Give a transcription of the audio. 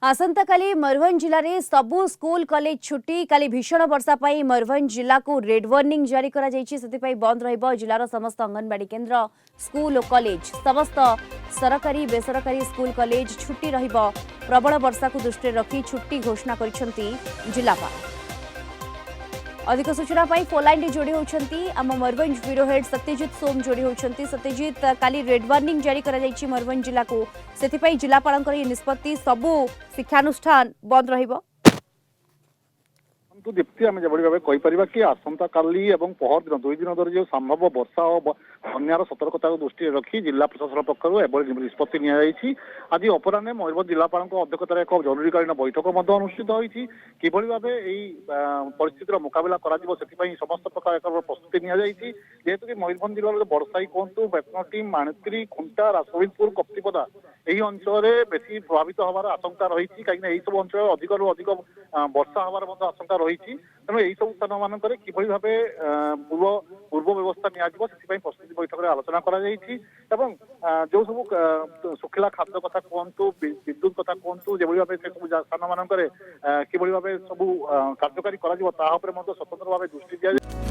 आसंता काली मयूरभंज जिले में सबु स्कूल कॉलेज छुट्टी काली भीषण वर्षा पाई मयूरभंज जिला को रेड वार्निंग जारी करा से बंद रहिबो जिलार समस्त अंगनवाड़ी केन्द्र स्कूल और कॉलेज समस्त सरकारी बेसरकारी स्कूल कॉलेज छुट्टी रहिबो। प्रबल वर्षा को दृष्टि रखी छुट्टी घोषणा करिसेंती जिलापाल। अधिक सूचना पाई फोनलाइन रे जोड़ी होउछंती आम मयूरभंज ब्यूरो हेड सत्यजित सोम जोड़ी होउछंती। सत्यजित काली रेड वार्निंग जारी करा जायछि मयूरभंज जिला को सेथिपई जिलापालंकर ये निष्पत्ति सबु शिक्षानुष्ठान बंद रहिबो। तो दीप्ति आम जो भाव कहीपर कि आसंता काली और पहर दिन दुई दिन धरी जो संभव वर्षा और बन्यार सतर्कता को दृष्टि रखी जिला प्रशासन पक्ष निष्पत्ति नि आज अपराह मयूरभंज जिलापाल अध्यक्षतार एक जरूरीकालीन बैठक अनुष्ठित होती किभली भाव परिस्थितिर मुकाबला कर समस्त प्रकार एक प्रस्तुति निहेतु कि मयूरभंज जिलार बड़साई कहतु बेतनटी माणित्री खुंटा रासोलपुर कप्तिपदा यही अंचल बेसी प्रभावित हमार आशंका रही कहीं सब अंचल अधिक अधिक वर्षा हमार आशंका रही तेणु यही सब स्थान मानक किभली भाव पूर्व व्यवस्था नि प्रस्तुति बैठक में आलोचना कर जो सब सुखिला खाद्य कथा कहतु विद्युत कथा कहतु जो भाव से सब स्थान मानक किभली भाव सब कार्यकारी स्वतंत्र भाव दृष्टि दिया।